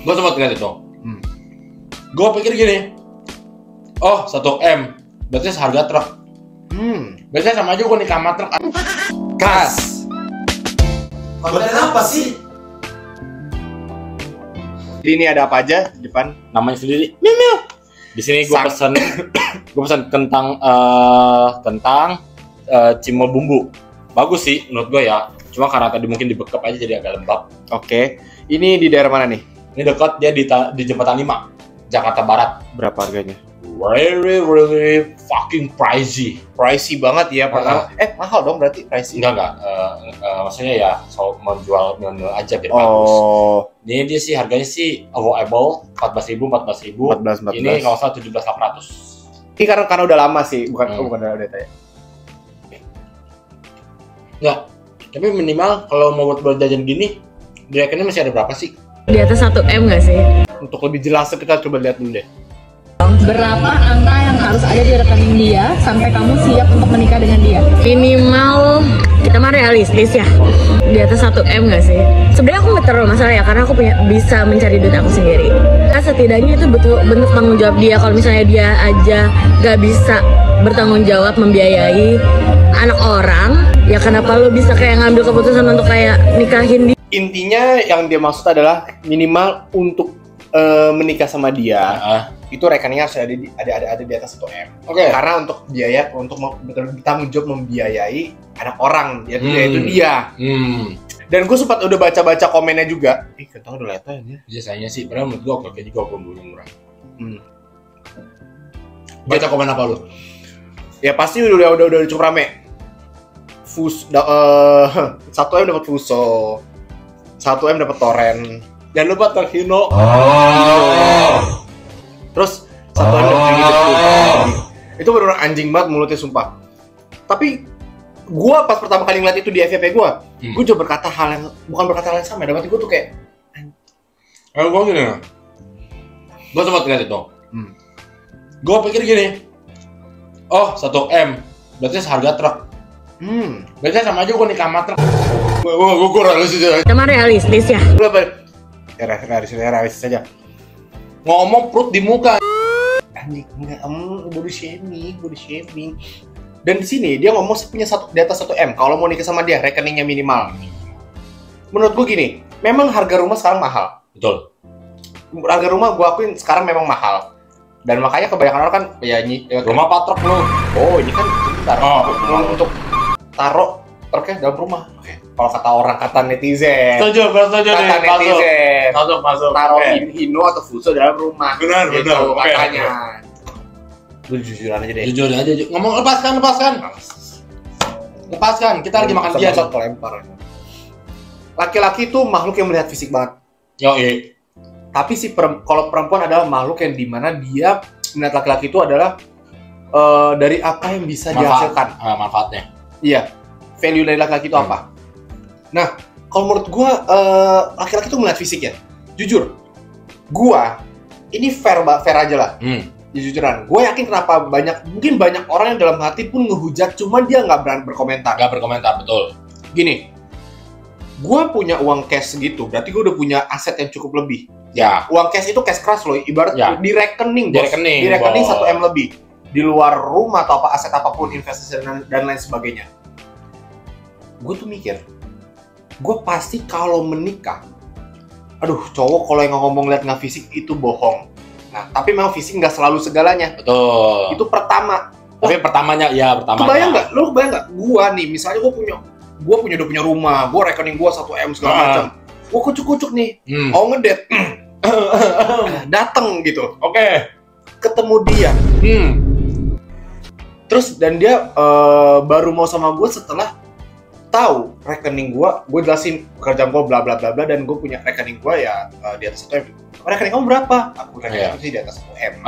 Gue sempat lihat itu. Gue pikir gini, oh 1M, berarti seharga truk. Biasanya sama aja gue nikah sama truk. Kas. Konten apa sih? Ini ada apa aja di depan? Namanya sendiri. Miu. Di sini gue pesan kentang cimol bumbu. Bagus sih menurut gue ya. Cuma karena tadi mungkin dibekap aja jadi agak lembab. Oke. Ini di daerah mana nih? Ini dekat, dia di Jembatan 5, Jakarta Barat. Berapa harganya? Really fucking pricey. Pricey banget ya pertama. Mahal dong berarti pricey. Enggak. Maksudnya ya so menjual mil aja biar bagus. Ini dia sih harganya sih affordable, 14.000. 14. Ini nggak usah 17.800. Ini karena udah lama sih, bukan udah ya. Enggak. Tapi minimal kalau mau buat jajan gini, di rekeningnya masih ada berapa sih? Di atas 1M nggak sih? Untuk lebih jelas kita coba lihat dulu deh. Berapa angka yang harus ada di rekening dia sampai kamu siap untuk menikah dengan dia? Minimal, kita mah realistis ya. Di atas 1M nggak sih? Sebenarnya aku nggak terlalu masalah ya, karena aku bisa mencari duit aku sendiri. Nah, setidaknya itu bentuk tanggung jawab dia. Kalau misalnya dia aja nggak bisa bertanggung jawab membiayai anak orang, ya kenapa lo bisa kayak ngambil keputusan untuk kayak nikahin dia? Intinya yang dia maksud adalah minimal untuk menikah sama dia. Itu rekeningnya harus ada di atas 1M. Oke. Karena untuk biaya untuk bertanggung jawab membiayai anak orang, yaitu dia. Dan gue sempat udah baca komennya juga. Kentang udah leto ya. Biasanya sih, padahal menurut gue oke juga bumbunya murah. Baca komen apa lu? Ya pasti udah cukup rame. 1M dapat Fuso, 1M dapat Torrent. Jangan lupa Terhino. Terus 1M dapat gitu. Itu benar-benar anjing banget mulutnya sumpah. Tapi gua pas pertama kali ngeliat itu di FYP gua juga bukan berkata hal yang sama. Dalam hati gua tuh kayak Gua gini. Gua sempat lihat itu. Gua pikir gini. Oh 1M, berarti seharga truk. Biasanya sama aja gua nikah sama truk. Gua realistis aja. Kita mah realistis ya. Realistis saja. Ngomong perut di muka. Anjing, enggak, body shaming. Dan di sini dia ngomong punya di atas 1M. Kalau mau nikah sama dia, rekeningnya minimal. Menurut gue gini, memang harga rumah sekarang mahal. Betul. Harga rumah gue akuin sekarang memang mahal. Dan makanya kebanyakan orang kan Rumah patrok lu. Oh, ini kan bentar. Untuk taruh truknya dalam rumah. Kalau kata netizen. Setuju nih. Kata netizen. Masuk. Taruh Hino atau Fuso dalam rumah. Benar. Katanya. Lu jujuran aja deh. Jujur aja. Ngomong lepaskan. Kita lagi makan dia. Kelempar. Laki-laki itu makhluk yang melihat fisik banget. Yoi. Tapi kalau perempuan adalah makhluk yang dimana dia melihat laki-laki itu adalah dari apa yang bisa dihasilkan. Manfaatnya. Iya. Value dari laki-laki itu apa? Nah, kalau menurut gue laki-laki itu melihat fisik ya. Jujur, gue ini fair aja lah. Jujuran, gue yakin kenapa mungkin banyak orang yang dalam hati pun ngehujat, cuman dia nggak berani berkomentar. Nggak berkomentar, betul. Gini, gue punya uang cash segitu, berarti gue udah punya aset yang cukup lebih. Ya. Uang cash itu cash keras loh, ibarat di rekening, bos. Di rekening 1M lebih. Di luar rumah atau aset apapun, investasi dan lain sebagainya. Gue tuh mikir, gue pasti kalau menikah, cowok kalau yang ngomong lihat nggak fisik itu bohong. Nah, tapi memang fisik nggak selalu segalanya. Betul. Itu pertama. Tapi pertamanya. Kebayang nggak? Lu kebayang nggak? Gua nih, misalnya gua udah punya rumah, gua rekening gua 1M segala macam. Gua kucuk-kucuk nih, mau ngedet, dateng gitu. Oke. Ketemu dia. Terus dan dia baru mau sama gua setelah tahu rekening gue jelasin pekerjaan gue bla bla bla bla dan gue punya rekening gue ya di atas 1M. Rekening kamu berapa? Aku rekening sih di atas 1M.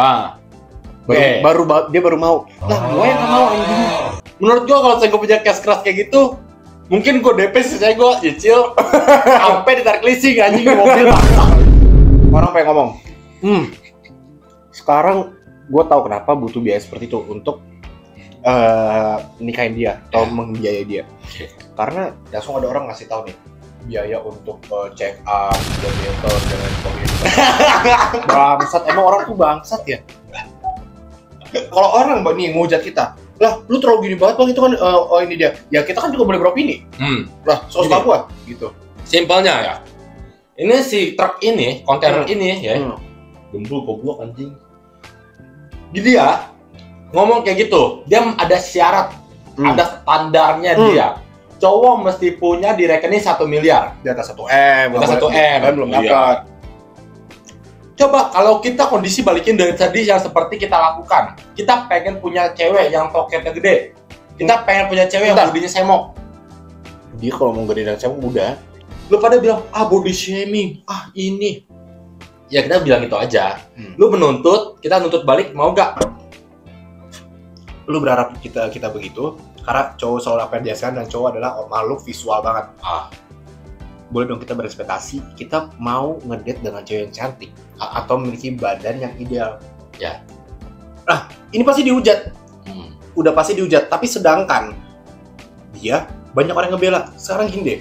Dia baru mau. Lah gue yang nggak mau anjing. Menurut gue kalau saya punya cash keras kayak gitu, mungkin gue DP sisanya gue cicil sampai ditarik leasing anjing di mobil. Orang pengen ngomong. Sekarang gue tahu kenapa butuh biaya seperti itu untuk nikahin dia atau membiayai dia. Karena langsung ada orang ngasih tahu nih biaya untuk check up, dan lain sebagainya. Bangsat, emang orang tuh bangsat ya. Kalau orang nih ngehujat kita, lah lu terlalu gini banget bang, itu kan ini dia. Ya kita kan juga boleh beropini. Lah, suka gua gitu. Simpelnya ya. Ini si truk ini, kontainer ini ya. Gembul goblok anjing. Jadi ya ngomong kayak gitu, dia ada syarat, ada standarnya dia. Cowok mesti punya di rekening 1 miliar. Di atas 1 M. Di atas 1 M. Kan belum dapat. Coba kalau kita kondisi balikin dari tadi yang seperti kita lakukan. Kita pengen punya cewek yang toketnya gede. Kita pengen punya cewek yang bodinya semok. Dia kalau mau gede dan semok udah. Lu pada bilang, body shaming, ini. Ya kita bilang itu aja. Lu menuntut, kita nuntut balik, mau gak? Lu berharap kita begitu karena cowok selalu apa yang dihasilkan dan cowok adalah makhluk visual banget. Boleh dong kita berekspektasi kita mau ngedate dengan cewek yang cantik atau memiliki badan yang ideal. Ya. Nah, ini pasti dihujat. Udah pasti dihujat. Tapi sedangkan dia banyak orang yang ngebela. Sekarang gini deh,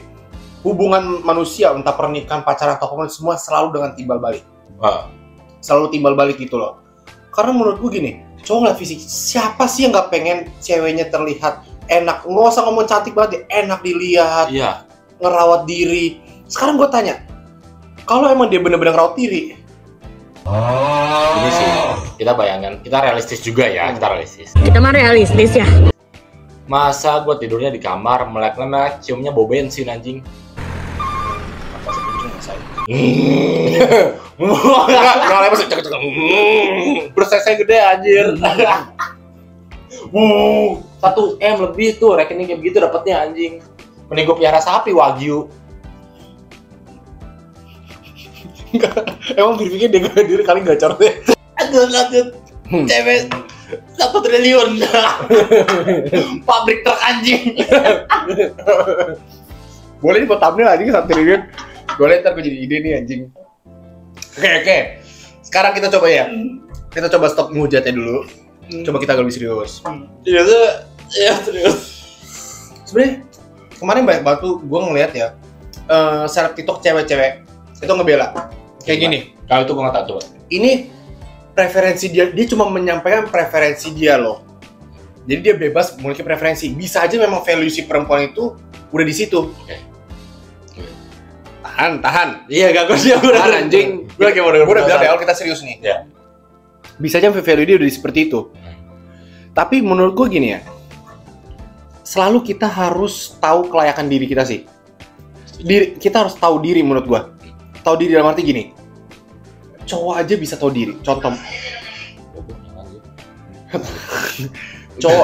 hubungan manusia entah pernikahan, pacaran atau apapun semua selalu dengan timbal balik. Selalu timbal balik gitu loh. Karena menurut gue gini, cowok ngeliat fisik, siapa sih yang nggak pengen ceweknya terlihat enak? Nggak usah ngomong cantik banget, enak dilihat, ngerawat diri. Sekarang gue tanya, kalau emang dia bener-bener ngerawat diri, ini sih kita bayangkan, kita realistis juga ya, kita realistis. Kita mah realistis ya. Masa gue tidurnya di kamar, melek-melek, ciumnya bau bensin anjing. Nggak masih cek-cek. Prosesnya gede anjir. 1 M lebih tuh rekening kayak begitu dapatnya anjing. Mending gue pelihara sapi wagyu. Emang pikir dia diri kali gacor deh. Aduh lanjut. Cewek 1 triliun. Pabrik truk anjing. Boleh nih buat thumbnail anjing 1 triliun. Boleh, ntar gue jadi ide nih anjing. Oke. Sekarang kita coba ya. Kita coba stop ngehujatnya dulu. Coba kita agak lebih serius. Iya tuh, ya serius. Sebenarnya kemarin banyak banget tuh gue ngeliat ya. Seleb TikTok cewek-cewek itu ngebela. Kayak gini. Kalau itu gue nggak tahu coba. Ini preferensi dia cuma menyampaikan preferensi dia loh. Jadi dia bebas memiliki preferensi. Bisa aja memang value si perempuan itu udah di situ. Tahan. Iya, gak gue sih Tahan anjing. Gue lagi mau denger. Gue udah bilang di awal kita serius nih. Ya. Bisa aja value dia udah seperti itu. Tapi menurut gue gini ya. Selalu kita harus tahu kelayakan diri kita sih. Kita harus tahu diri menurut gue. Tahu diri dalam arti gini. Cowok aja bisa tahu diri. Contoh.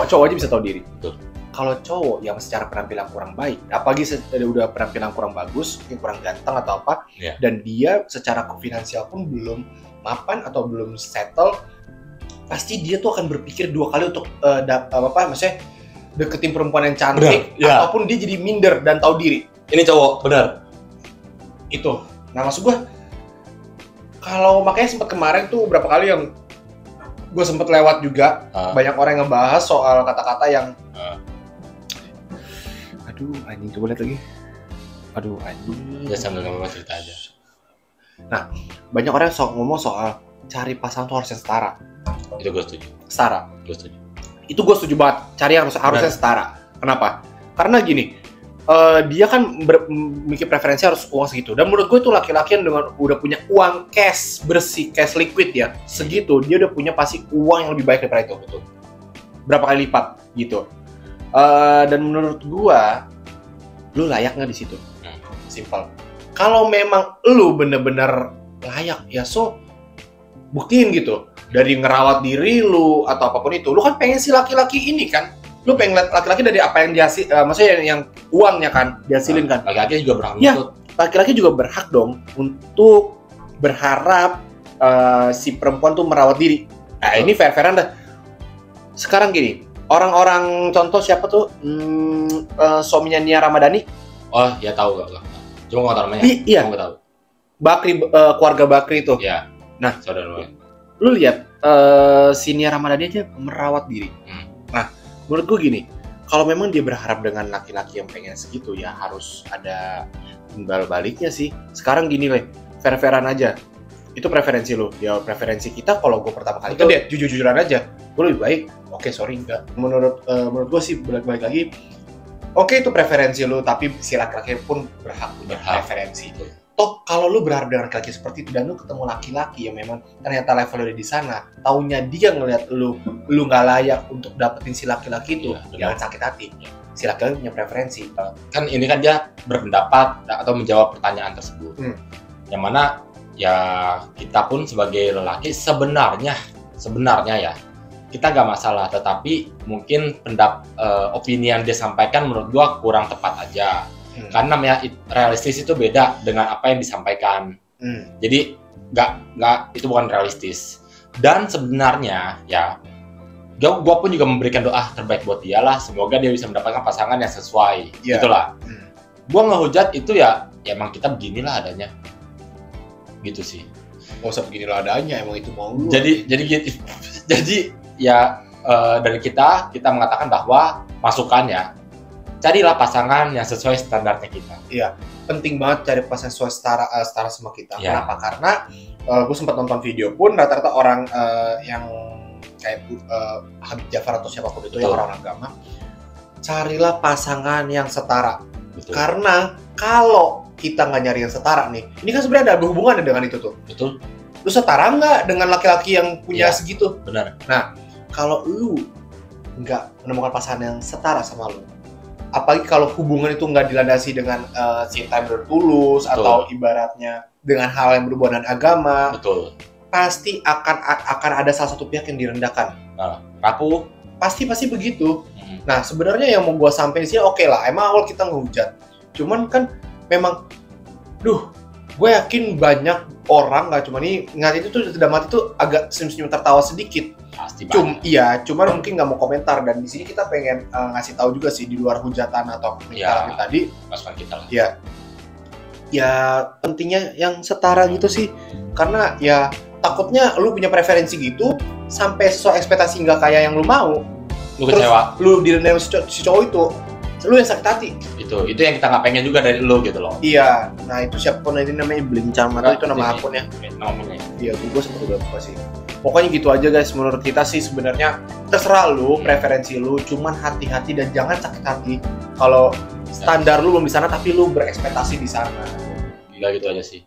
Cowok aja bisa tahu diri. Betul. Kalau cowok yang secara penampilan kurang baik, apalagi udah penampilan kurang bagus, mungkin kurang ganteng atau apa, dan dia secara finansial pun belum mapan atau belum settle, pasti dia tuh akan berpikir 2 kali untuk maksudnya deketin perempuan yang cantik, ataupun dia jadi minder dan tahu diri. Ini cowok, benar. Itu. Nah maksud gue, kalau makanya sempat kemarin tuh berapa kali yang gue sempat lewat juga, banyak orang yang ngebahas soal kata-kata yang aduh anjing, coba lihat lagi. Aduh anjing. Ya sambil ngomong cerita aja. Nah, banyak orang ngomong soal cari pasangan tuh harusnya setara. Itu gue setuju. Setara. Gue setuju. Itu gue setuju banget. Cari yang harusnya setara. Kenapa? Karena gini, dia kan memiliki preferensi harus uang segitu. Dan menurut gue itu laki-laki yang dengan udah punya uang cash bersih, cash liquid ya, segitu, dia udah punya pasti uang yang lebih baik daripada itu. Betul. Berapa kali lipat gitu. Dan menurut gua, lu layak nggak di situ? Simple. Kalau memang lu bener-bener layak, ya buktiin gitu. Dari ngerawat diri lu atau apapun itu, lu kan pengen si laki-laki ini kan? Lu pengen lihat laki-laki dari apa yang dihasil, maksudnya yang uangnya kan dihasilin kan? Laki-laki juga berhak. Ya, laki-laki juga berhak dong untuk berharap si perempuan tuh merawat diri. Nah, ini fair-fairan dah. Sekarang gini. Orang-orang contoh siapa tuh suaminya Nia Ramadhani? Oh ya tahu gak? Cuma nggak tahu namanya. Iya. Nggak tahu. Bakri, keluarga Bakri itu. Iya. Nah, saudara lu lihat si Nia Ramadhani aja merawat diri. Nah, menurut gue gini, kalau memang dia berharap dengan laki-laki yang pengen segitu ya harus ada timbal baliknya sih. Sekarang gini fair-fairan aja. itu preferensi lu. Ya preferensi kita kalau gue pertama kali itu dia jujur-jujuran aja. Gue lebih baik, oke sorry enggak. Menurut gue sih balik lagi, oke itu preferensi lu, tapi si laki-laki pun berhak punya preferensi. Toh kalau lu berharap dengan laki-laki seperti itu dan lu ketemu laki-laki yang memang ternyata level lu di sana, taunya dia ngelihat lu nggak layak untuk dapetin si laki-laki itu, jangan sakit hati. Si laki-laki punya preferensi. Kan ini kan dia berpendapat atau menjawab pertanyaan tersebut. Yang mana ya kita pun sebagai lelaki sebenarnya ya kita nggak masalah, tetapi mungkin opini yang dia sampaikan menurut gua kurang tepat aja. Karena namanya realistis itu beda dengan apa yang disampaikan. Jadi nggak itu bukan realistis. Dan sebenarnya ya gue pun juga memberikan doa terbaik buat dia lah. Semoga dia bisa mendapatkan pasangan yang sesuai. Itulah. Gue ngehujat itu ya emang kita beginilah adanya. Gitu sih. Gak usah beginilah adanya, emang itu mau lu. Jadi ya dari kita mengatakan bahwa masukannya carilah pasangan yang sesuai standarnya kita. Iya, penting banget cari pasangan sesuai setara sama kita. Kenapa? Karena gue sempat nonton video pun rata-rata orang yang kayak Habib Jafar atau siapapun itu yang orang agama, carilah pasangan yang setara. Betul. Karena kalau kita nggak nyari yang setara nih, ini kan sebenarnya ada hubungannya dengan itu tuh. Betul. Lu setara nggak dengan laki-laki yang punya segitu? Benar. Nah, kalau lu nggak menemukan pasangan yang setara sama lu, apalagi kalau hubungan itu nggak dilandasi dengan cinta yang bertulus atau ibaratnya dengan hal yang berhubungan dengan agama, pasti akan ada salah satu pihak yang direndahkan. Rapuh. Pasti begitu. Nah sebenarnya yang mau gue sampaikan sih oke lah, emang awal kita ngehujat, cuman kan memang, gue yakin banyak orang nggak cuma nih ngat itu tuh tidak mati tuh agak senyum-senyum tertawa sedikit. Pasti cuman mungkin nggak mau komentar, dan di sini kita pengen ngasih tahu juga sih di luar hujatan atau komentar tadi. Masukan kita lah. Ya pentingnya yang setara gitu sih, karena ya takutnya lu punya preferensi gitu sampai sesuai ekspektasi nggak kayak yang lu mau. Lu kecewa. Lu direndahin si cowok itu, lu yang sakit hati. Itu yang kita nggak pengen juga dari lu gitu loh. Iya, nah itu siapapun ini namanya Blincam atau itu nama akunnya. Nama akunnya. Iya, gue sempat udah lupa sih. Pokoknya gitu aja guys, menurut kita sih sebenarnya terserah lu, preferensi lu, cuman hati-hati dan jangan sakit hati kalau standar lu belum di sana tapi lu berekspektasi di sana. Gila gitu aja sih.